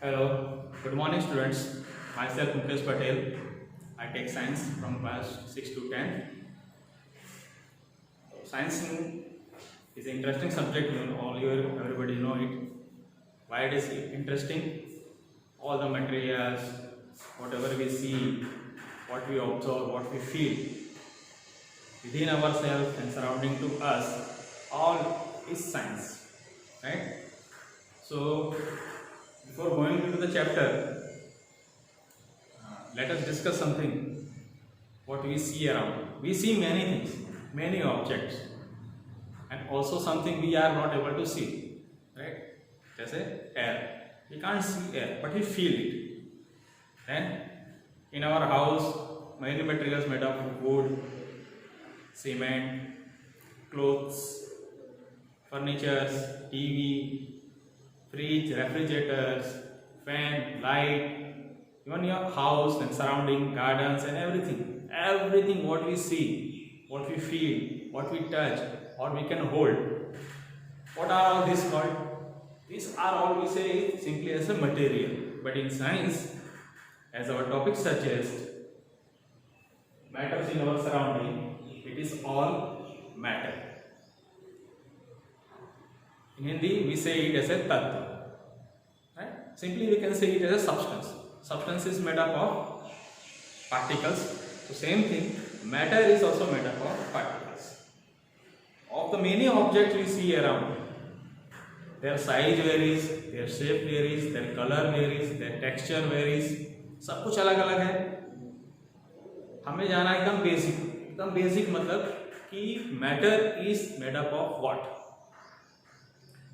Hello, good morning students. Myself Mukesh Patel. I take science from class 6 to 10. Science is an interesting subject, everybody know it. Why it is interesting? All the materials, whatever we see, what we observe, what we feel within ourselves and surrounding to us, all is science, right? So before going into the chapter, let us discuss something. What we see around. We see many things, many objects, and also something we are not able to see, right? Just air. We can't see air, but we feel it. And in our house, many materials made up of wood, cement, clothes, furniture, TV, fridge, refrigerators, fan, light, even your house and surrounding gardens and everything. Everything what we see, what we feel, what we touch, or we can hold. What are all these called? These are all we say simply as a material. But in science, as our topic suggests, matters in our surrounding, it is all matter. In Hindi, we say it as a tattva. Right? Simply, we can say it as a substance. Substance is made up of particles. So, same thing, matter is also made up of particles. Of the many objects we see around, their size varies, their shape varies, their color varies, their texture varies. सब कुछ अलग अलग है. हमें जाना एकदम basic मतलब कि matter is made up of what?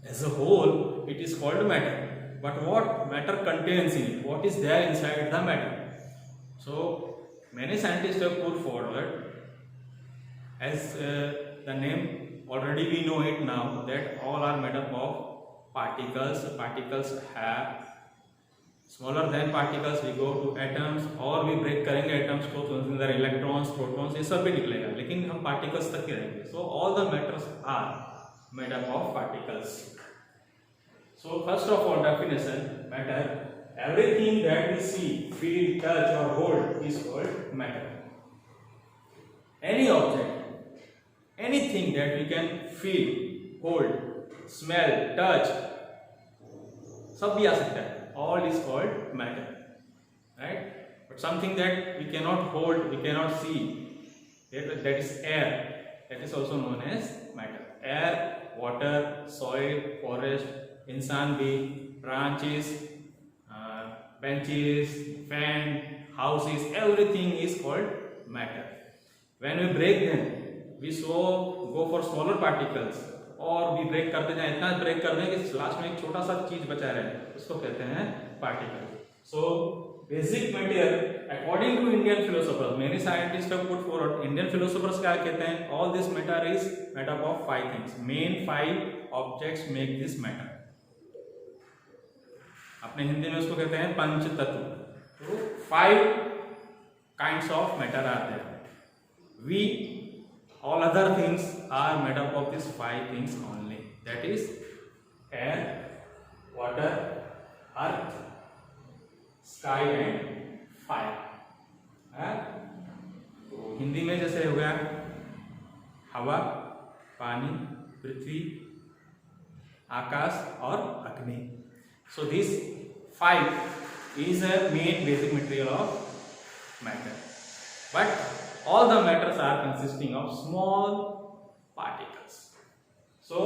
As a whole, it is called matter. But what matter contains in it? What is there inside the matter? So, many scientists have put forward, as the name already we know it now, that all are made up of particles. Particles have smaller than particles, we go to atoms और भी break करेंगे atoms को तो अंदर electrons, protons ये सब भी निकलेगा, लेकिन हम particles तक ही रहेंगे. So all the matters are made up of particles. So first of all, definition, matter, everything that we see, feel, touch or hold is called matter. Any object, anything that we can feel, hold, smell, touch, सब भी आ सकता है. All is called matter, right? But something that we cannot hold, we cannot see, that is air, that is also known as matter. Air, water, soil, forest, इंसान भी, branches, benches, fan, houses, everything is called matter. When we break them, we go for smaller particles और भी break करते जाएं, इतना break कर दें कि लास्ट में एक छोटा सा चीज बचा रहे, उसको कहते हैं particle. So basic material according to Indian philosophers, many scientist have put forward. Indian philosophers क्या कहते हैं? All this matter is made up of 5 things. Main 5 objects make this matter. अपने हिंदी में उसको कहते हैं पंच तत्व. तो 5 kinds of matter are there. We all other things are made up of these 5 things only, that is air, water, earth, sky and fire. तो हिंदी में जैसे हो गया हवा, पानी, पृथ्वी, आकाश और अग्नि. So this 5 is a main basic material of matter. But all the matters are consisting of small particles. So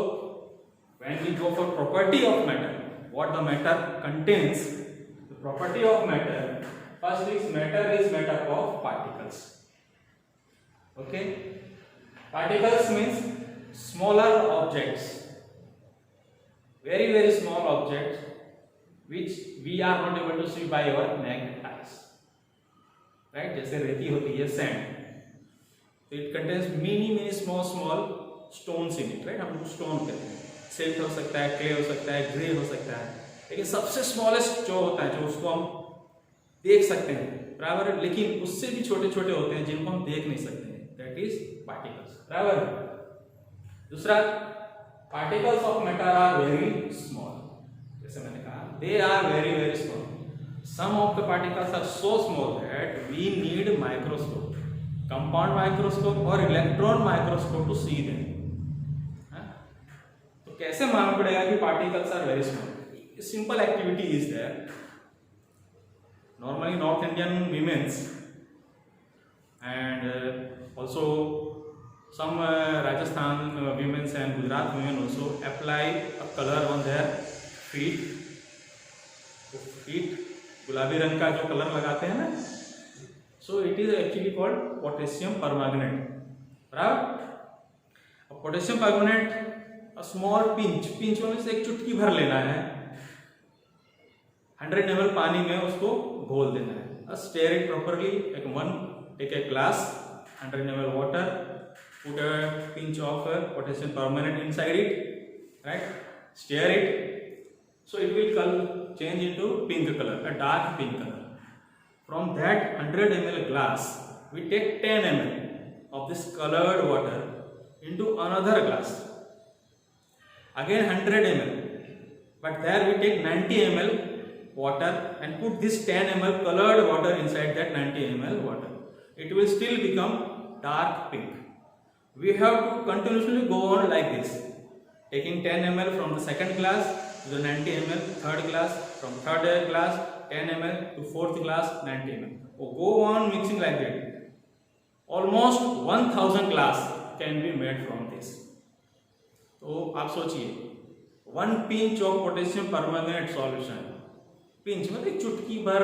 when we go for property of matter, what the matter contains, the property of matter, first is matter is made up of particles. Okay, particles means smaller objects, very small objects which we are not able to see by our naked eyes, right? जैसे रेती होती है sand, it contains many small stones in it, right? हम लोग stone कहते हैं. Silt हो सकता है, क्ले हो सकता है, ग्रे हो सकता है, लेकिन सबसे स्मॉलेस्ट जो होता है, जो उसको हम देख सकते हैं बराबर, लेकिन उससे भी छोटे छोटे होते हैं जिनको हम देख नहीं सकते हैं, दैट इज पार्टिकल्स बराबर. दूसरा, particles of matter are very small. जैसे मैंने कहा, they are very small. some of the particles are so small that we need microscope, compound microscope or electron microscope to see them. तो कैसे मालूम पड़ेगा कि particles are very small? Simple activity is there. Normally North Indian women's and also some Rajasthan women's and Gujarat women also apply a color on their feet. तो feet गुलाबी रंग का जो कलर लगाते हैं ना, so it is actually called potassium permanganate. बराबर? Potassium permanent small pinch होने से एक चुटकी भर लेना है, 100 ml पानी में उसको घोल देना है. Stir it properly. Take a glass, 100 ml water, put a pinch of potassium permanganate inside it, right? Stir it, so it will change into pink color, a dark pink color. From that 100 ml glass, we take 10 ml of this colored water into another glass. Again 100 ml, but there we take 90 ml water and put this 10 ml colored water inside that 90 ml water. It will still become dark pink. We have to continuously go on like this, taking 10 ml from the second glass to the 90 ml third glass, from third glass 10 ml to fourth glass 90 ml. Go on mixing like that. Almost 1000 glass can be made from this. तो आप सोचिए, 1 pinch of potassium permanganate solution, pinch मतलब एक चुटकी भर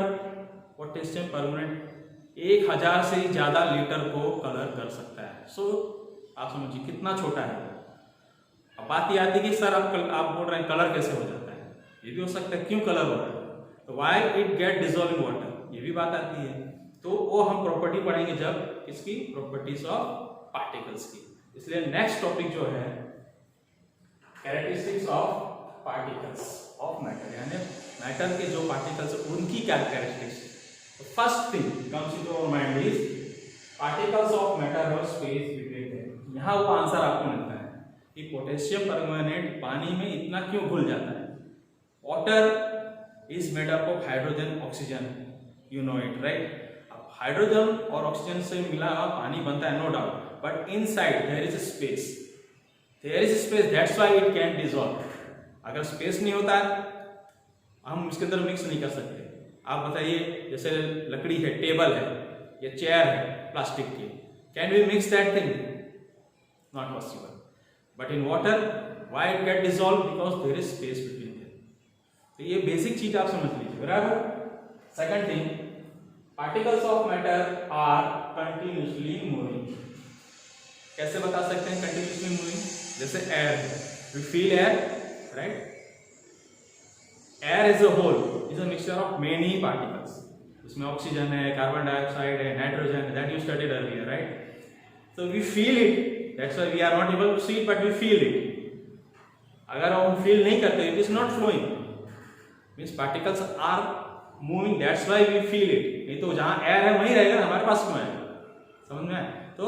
potassium permanent 1000 से ज्यादा litre को कलर कर सकता है. सो आप समझिए कितना छोटा है. अब बात ये आती है कि सर आप बोल रहे हैं कलर कैसे हो जाता है. ये भी हो सकता है, क्यों कलर हो रहा है, तो why it get dissolve in water, ये भी बात आती है. तो वो हम प्रॉपर्टी पढ़ेंगे जब इसकी प्रॉपर्टीज ऑफ पार्टिकल्स की. इसलिए नेक्स्ट टॉपिक जो है characteristics of particles of matter, यानी मैटर के जो पार्टिकल्स उनकी characteristics. First thing comes into our mind is particles of matter have space between them. यहाँ वो आंसर आपको मिलता है कि पोटेशियम परमानेंट पानी में इतना क्यों घुल जाता है. Water is made up of hydrogen oxygen, you know it right. अब हाइड्रोजन और ऑक्सीजन से मिला पानी बनता है, no doubt, but inside there is space. There is space, that's why it can dissolve. अगर स्पेस नहीं होता हम इसके अंदर मिक्स नहीं कर सकते. आप बताइए, जैसे लकड़ी है, टेबल है या चेयर है प्लास्टिक की, can we mix that thing? Not possible. But in water why it get dissolve? Because there is space between them. तो ये बेसिक चीज आप समझ लीजिए. बराबर. Second thing, particles of matter are continuously moving. कैसे बता सकते हैं कंटिन्यूसली मूविंग? जैसे एयर है, we feel air, right? Air as a whole is a mixture of many particles. उसमें ऑक्सीजन है, कार्बन डाइऑक्साइड है, नाइट्रोजन है, that you studied earlier, right? So we feel it. That's why we are not able to see it, but we feel it. अगर हम feel नहीं करते, it is not flowing. Means particles are moving. That's why we feel it. नहीं तो जहाँ air है वहीं रहेगा, हमारे पास क्यों है? समझ में आया? तो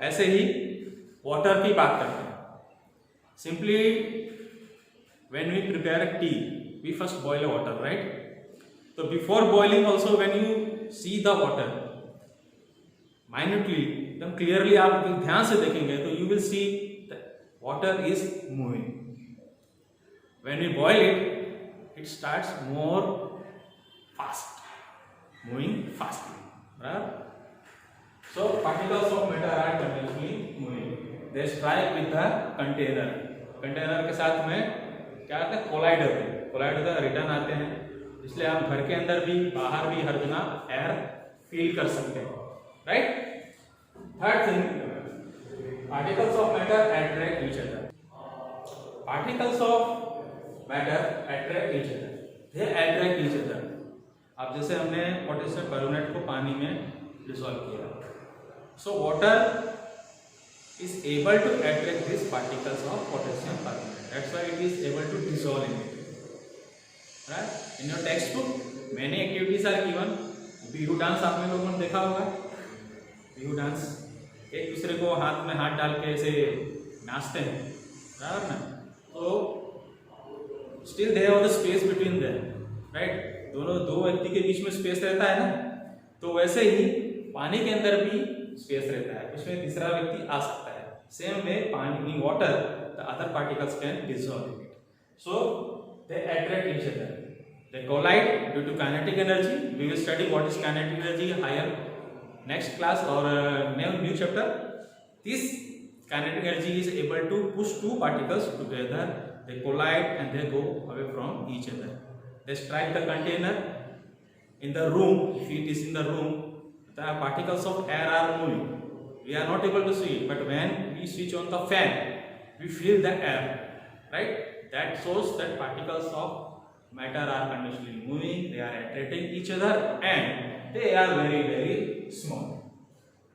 ऐसे ही वाटर की बात करते हैं. Simply when we prepare a tea, we first boil water, right? So before boiling also, when you see the water minutely, एकदम clearly आप ध्यान से देखेंगे तो you will see that water is moving. When we boil it, it starts more fast, moving fastly, right? So particles of matter are continuously moving. They strike with the container. Container के साथ में क्या आते हैं? Collider return आते हैं. इसलिए आप घर के अंदर भी बाहर भी हर जगह एयर फील कर सकते हैं, right. Third thing, particles of matter attract each other. Particles of matter attract each other, they attract each other. अब जैसे हमने पोटेशियम परमानेंट को पानी में डिसॉल्व किया, so water is able to attract these particles of potassium permanganate. That's why it is able to dissolve in it. Right? In your textbook, many activities are given. Bihu dance आपने लोगों ने देखा होगा. Bihu dance, एक दूसरे को हाथ में हाथ डाल के ऐसे नाचते हैं, बराबर ना. तो still they have the space between them, right? दोनों दो व्यक्ति के बीच में स्पेस रहता है ना, तो वैसे ही पानी के अंदर भी स्पेस रहता है, उसमें तीसरा व्यक्ति आ सकता है. सेम वे पानी, water, the other particles can dissolve in it. So they attract each other. They collide due to kinetic energy. We will study what is kinetic energy higher next class or new chapter. This kinetic energy is able to push two particles together. They collide and they go away from each other. They strike the container in the room. If it is in the room, the particles of air are moving. We are not able to see it, but when we switch on the fan, we feel the air, right? That shows that particles of matter are continuously moving, they are attracting each other, and they are very, very small.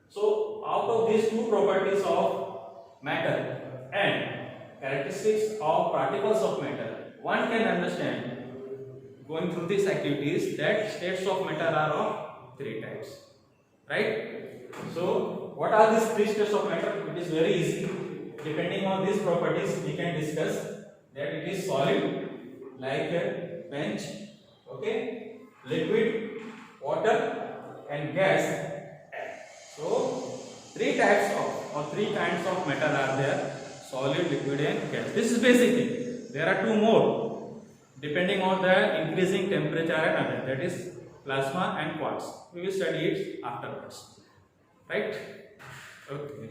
So, out of these two properties of matter and characteristics of particles of matter, one can understand, going through these activities, that states of matter are of three types, right? So, what are these three states of matter? It is very easy. Depending on these properties, we can discuss that it is solid, like a bench, okay, liquid, water, and gas, air. So, three types of or three kinds of matter are there: solid, liquid, and gas. This is basic thing. There are two more, depending on the increasing temperature and other. That is plasma and quartz. We will study it afterwards. Right? Okay.